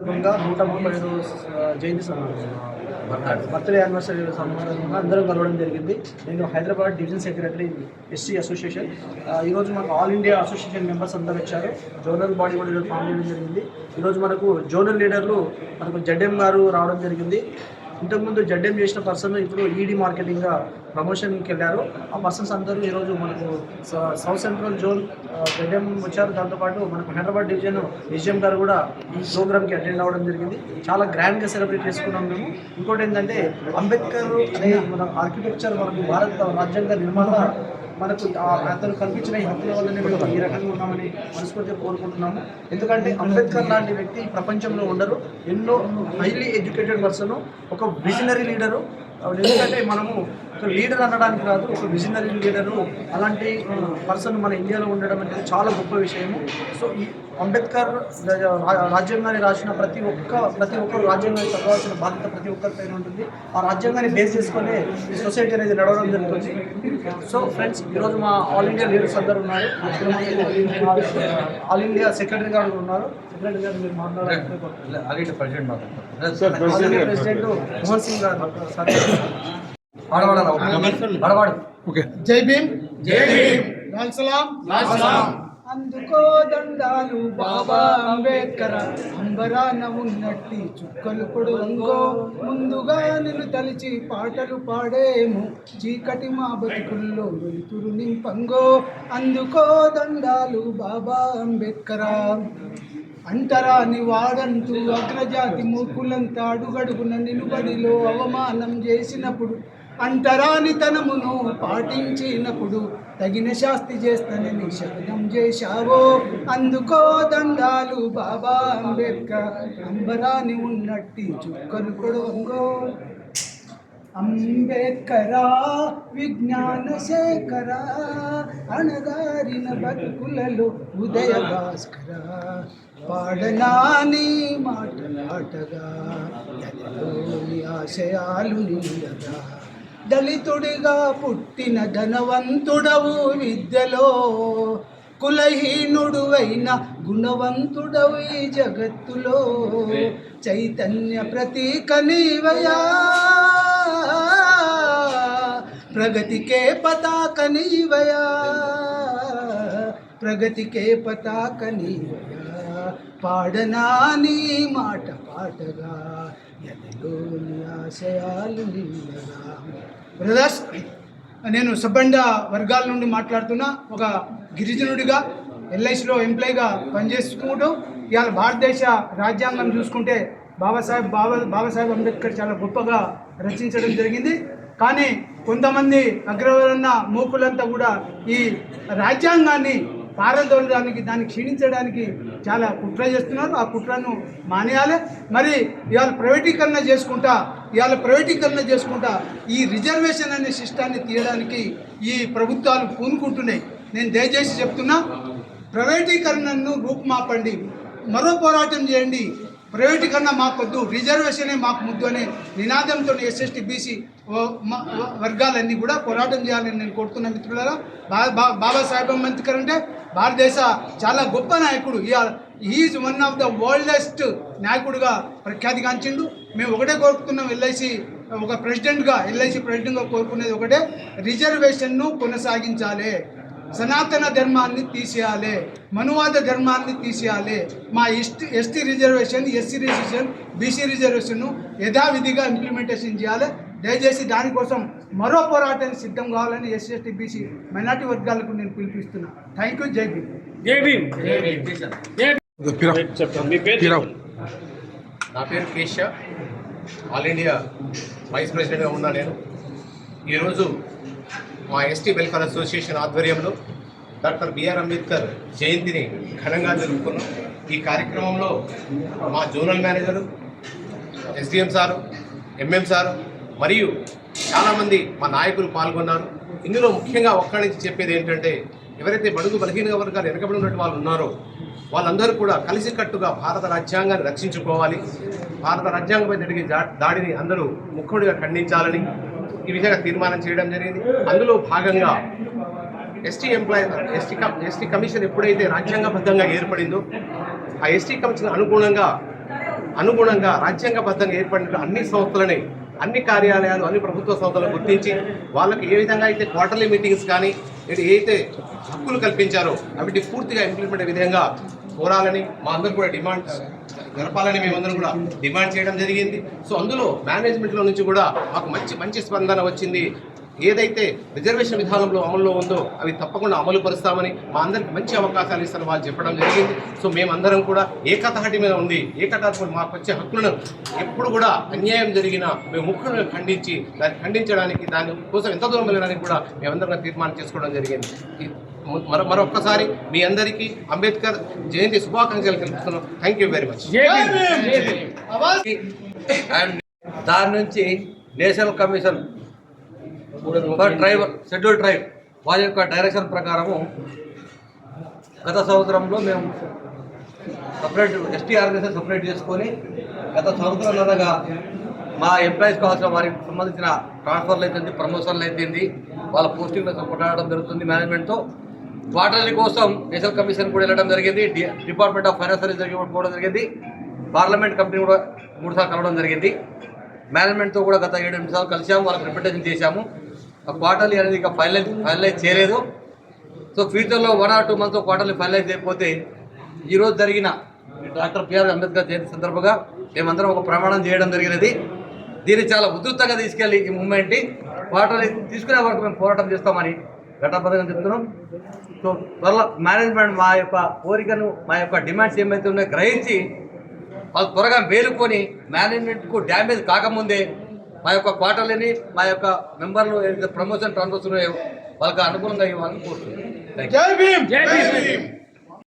135 జయంతి birthday anniversary సందర్భంగా అందరం కలవడం జరిగింది. నేను Hyderabad division secretary SC association. ఈరోజు మనకు ఆల్ ఇండియా అసోసియేషన్ మెంబర్స్ అందరూ వచ్చారు. జోనల్ బాడీ కూడా ఈరోజు ఫామ్ చేయడం జరిగింది. ఈరోజు మనకు జోనల్ లీడర్లు మనకు జడ్ఎం గారు రావడం జరిగింది. ఇంతకుముందు జడ్ఎం చేసిన పర్సన్ ఇప్పుడు ఈడీ మార్కెటింగ్గా ప్రమోషన్కి వెళ్ళారు. ఆ పర్సన్స్ అందరూ ఈరోజు మనకు సౌత్ సెంట్రల్ జోన్ జడ్ఎం వచ్చారు. దాంతోపాటు మనకు హైదరాబాద్ డివిజన్ ఎస్జిఎం గారు కూడా ఈ ప్రోగ్రామ్కి అటెండ్ అవ్వడం జరిగింది. చాలా గ్రాండ్గా సెలబ్రేట్ చేసుకున్నాం మేము. ఇంకోటి ఏంటంటే అంబేద్కర్ అనే మన ఆర్కిటెక్చర్ మనకు భారత రాజ్యాంగ నిర్మాణ మనకు అతను కల్పించిన ఈ హక్కుల వల్లనే మేము ఈ రకంగా ఉన్నామని మనస్ఫూర్తిగా కోరుకుంటున్నాము. ఎందుకంటే అంబేద్కర్ లాంటి వ్యక్తి ప్రపంచంలో ఉండరు. ఎన్నో హైలీ ఎడ్యుకేటెడ్ పర్సన్, ఒక విజనరీ లీడరు. ఎందుకంటే మనము ఒక లీడర్ అనడానికి కాదు, ఒక విజనరీ లీడరు. అలాంటి పర్సన్ మన ఇండియాలో ఉండడం అనేది చాలా గొప్ప విషయము. సో ఈ అంబేద్కర్ రాజ్యాంగాన్ని రాసిన ప్రతి ఒక్కరు రాజ్యాంగాన్ని చదవాల్సిన బాధ్యత ప్రతి ఒక్కరిపైన ఉంటుంది. ఆ రాజ్యాంగాన్ని బేస్ చేసుకునే ఈ సొసైటీ అనేది నడవడం జరుగుతుంది. సో ఫ్రెండ్స్, ఈరోజు మా ఆల్ ఇండియా లీడర్స్ అందరూ ఉన్నారు. ఆల్ ఇండియా సెక్రటరీ గారు ఉన్నారు. సెక్రటరీ గారు మీరు మాట్లాడారు. ప్రెసిడెంట్ మోహన్ సింగ్ గారు సార్. జై భీమ్, జై భీమ్, లాల్ సలాం, లాల్ సలాం. అందుకో దండాలు బాబా అంబేద్కర్, అంబరాన ఉన్నట్టి చుక్కలు పొడువంగో, ముందుగా నిన్ను తలిచి పాటలు పాడేము, చీకటి మా బతుకుల్లో వెలుతురు నింపంగో. అందుకో దండాలు బాబా అంబేద్కర్. అంటరాని వాడంటూ అగ్రజాతి మూర్ఖులంతా అడుగడుగున నిలుబడిలో అవమానం చేసినప్పుడు, అంటరానితనమును పాటించినప్పుడు తగిన శాస్తి చేస్తానని శపథం చేశావో. అందుకో దండాలు బాబా అంబేద్కర్, అంబరాని ఉన్నట్టి చుక్కలు పొడవంగో. అంబేద్కరా విజ్ఞాన శేఖర, అణగారిన బతుకులలో ఉదయ భాస్కర, పాడనాని మాటలాటగా ఎదలోని ఆశయాలు నిండగా. దళితుడిగా పుట్టిన ధనవంతుడవు విద్యలో, కులహీనుడు అయిన గుణవంతుడవు ఈ జగత్తులో. చైతన్య ప్రతీక నీవయా, ప్రగతికే పతాక నీవయా, ప్రగతికే పతాక నీవయా. పాడనా నీ మాట పాటగా ఎదలోని ఆశయాలు నిండగా. బ్రదర్స్, నేను సబ్బండ వర్గాల నుండి మాట్లాడుతున్నా. ఒక గిరిజనుడిగా ఎల్ఐసిలో ఎంప్లాయీగా పనిచేసుకుంటూ ఇవాళ భారతదేశ రాజ్యాంగం చూసుకుంటే బాబాసాహెబ్ అంబేద్కర్ చాలా గొప్పగా రచించడం జరిగింది. కానీ కొంతమంది అగ్రవర్ణ మూకులంతా కూడా ఈ రాజ్యాంగాన్ని పారదోలడానికి, దాన్ని క్షీణించడానికి చాలా కుట్ర చేస్తున్నారు. ఆ కుట్రను మానేయాలి. మరి ఇవాళ ప్రైవేటీకరణ చేసుకుంటా ఈ రిజర్వేషన్ అనే సిస్టాన్ని తీయడానికి ఈ ప్రభుత్వాలు పూనుకుంటున్నాయి. నేను దయచేసి చెప్తున్నా, ప్రైవేటీకరణను రూపుమాపండి, మరో పోరాటం చేయండి. ప్రైవేటీకరణ మాకొద్దు, రిజర్వేషనే మాకు ముద్దు అనే నినాదంతో ఎస్ఎస్టీ బీసీ వర్గాలన్నీ కూడా పోరాటం చేయాలని నేను కోరుతున్నా. మిత్రులారా, బాబాసాహెబ్ అంబేద్కర్ అంటే భారతదేశ చాలా గొప్ప నాయకుడు. Is one of the oldest నాయకుడుగా ప్రఖ్యాతిగాంచిండు. మేము ఒకటే కోరుకుతున్నాం, ఎల్ఐసి ప్రెసిడెంట్గా కోరుకునేది ఒకటే, రిజర్వేషన్ను కొనసాగించాలి, సనాతన ధర్మాన్ని తీసేయాలి, మనువాద ధర్మాన్ని తీసేయాలి. మా ST reservation, SC reservation, BC రిజర్వేషన్ను యథావిధిగా ఇంప్లిమెంటేషన్ చేయాలి. దయచేసి దానికోసం మరో పోరాటానికి సిద్ధం కావాలని ఎస్సీ బీసీ మైనార్టీ వర్గాలకు నేను పిలిపిస్తున్నా. Thank you. జై భీమ్, జై భీమ్. నా పేరు కేశవ, ఆల్ ఇండియా వైస్ ప్రెసిడెంట్గా ఉన్నా నేను. ఈరోజు మా ఎస్టీ వెల్ఫేర్ అసోసియేషన్ ఆధ్వర్యంలో డాక్టర్ బిఆర్ అంబేద్కర్ జయంతిని ఘనంగా జరుపుకున్నాం. ఈ కార్యక్రమంలో మా zonal manager, SDM sir, MM sir మరియు చాలామంది మా నాయకులు పాల్గొన్నారు. ఇందులో ముఖ్యంగా ఒక్కడి నుంచి చెప్పేది ఏంటంటే, ఎవరైతే బడుగు బలహీన వర్గాలు వెనకబడి ఉన్నట్టు వాళ్ళు ఉన్నారో వాళ్ళందరూ కూడా కలిసికట్టుగా భారత రాజ్యాంగాన్ని రక్షించుకోవాలి. భారత రాజ్యాంగంపై జరిగే దాడిని అందరూ ముఖ్యుడిగా ఖండించాలని ఈ విధంగా తీర్మానం చేయడం జరిగింది. అందులో భాగంగా ఎస్టీ కమిషన్ ఎప్పుడైతే రాజ్యాంగబద్ధంగా ఏర్పడిందో, ఆ ఎస్టీ కమిషన్ అనుగుణంగా అనుగుణంగా రాజ్యాంగబద్ధంగా ఏర్పడిన అన్ని సంస్థలని, అన్ని కార్యాలయాలు, అన్ని ప్రభుత్వ సంస్థలను గుర్తించి వాళ్ళకి ఏ విధంగా అయితే క్వార్టర్లీ మీటింగ్స్ కానీ ఏదైతే హక్కులు కల్పించారో అవిటి పూర్తిగా ఇంప్లిమెంట్ విధంగా కోరాలని మా అందరూ కూడా డిమాండ్ జరపాలని మేమందరం కూడా డిమాండ్ చేయడం జరిగింది. సో అందులో మేనేజ్మెంట్లో నుంచి కూడా మాకు మంచి స్పందన వచ్చింది. ఏదైతే రిజర్వేషన్ విధానంలో అమల్లో ఉందో అవి తప్పకుండా అమలు పరుస్తామని, మా అందరికి మంచి అవకాశాలు ఇస్తారని వాళ్ళు చెప్పడం జరిగింది. సో మేమందరం కూడా ఏకతాటి మీద ఉంది. ఏకతాటి మాకు వచ్చే హక్కులను ఎప్పుడు కూడా అన్యాయం జరిగినా మేము ముఖ్యంగా ఖండించి ఖండించడానికి, దానికోసం ఎంత దూరం వెళ్ళడానికి కూడా మేమందరం తీర్మానం చేసుకోవడం జరిగింది. మరొక్కసారి మీ అందరికీ అంబేద్కర్ జయంతి శుభాకాంక్షలు తెలుపుతున్నాం. Thank you very much. And దాని నుంచి national commission for tribal schedule tribe వాళ్ళ యొక్క డైరెక్షన్ ప్రకారము గత సంవత్సరంలో మేము సపరేట్ ఎస్టీ ఆర్గనైజేషన్ సపరేట్ చేసుకొని గత సంవత్సరంలోగా మా ఎంప్లాయీస్ కావాల్సిన వారికి సంబంధించిన ట్రాన్స్ఫర్లు అయితేంది, ప్రమోషన్లు అయితేంది, వాళ్ళ పోస్టింగ్లతో కొట్లాడడం జరుగుతుంది మేనేజ్మెంట్తో. క్వార్టర్లీ కోసం నేషనల్ కమిషన్ కూడా వెళ్ళడం జరిగింది. డిపార్ట్మెంట్ ఆఫ్ ఫైనాన్స్ సర్వీస్ కూడా జరిగింది. పార్లమెంట్ కమిటీ కూడా 3 సార్లు కలవడం జరిగింది. మేనేజ్మెంట్తో కూడా గత 7-8 సార్లు కలిసాము, వాళ్ళకి రిప్రజెంటేషన్ చేశాము. ఆ క్వార్టర్లీ అనేది ఇక ఫైనలైజ్ చేయలేదు. సో ఫ్యూచర్లో 1 or 2 months క్వార్టర్లీ ఫైనలైజ్ చేయకపోతే ఈరోజు జరిగిన డాక్టర్ బిఆర్ అంబేద్కర్ జయంతి సందర్భంగా మేమందరం ఒక ప్రమాణం చేయడం జరిగినది. దీన్ని చాలా ఉధృతంగా తీసుకెళ్ళి ఈ మూమెంట్ని క్వార్టర్లీ తీసుకునే వరకు మేము పోరాటం చేస్తామని ఘటబద్ధంగా చెప్తున్నాం. సో త్వరలో మేనేజ్మెంట్ మా యొక్క కోరికను, మా యొక్క డిమాండ్స్ ఏమైతే ఉన్నాయో గ్రహించి వాళ్ళు త్వరగా మేలుకొని మేనేజ్మెంట్కు డ్యామేజ్ కాకముందే మా యొక్క క్వార్టర్లీని, మా యొక్క మెంబర్లు ఏదైతే ప్రమోషన్ ట్రాన్స్ఫర్స్ ఉన్నాయో వాళ్ళకి అనుకూలంగా ఇవ్వాలని కోరుతున్నాం. జై భీమ్.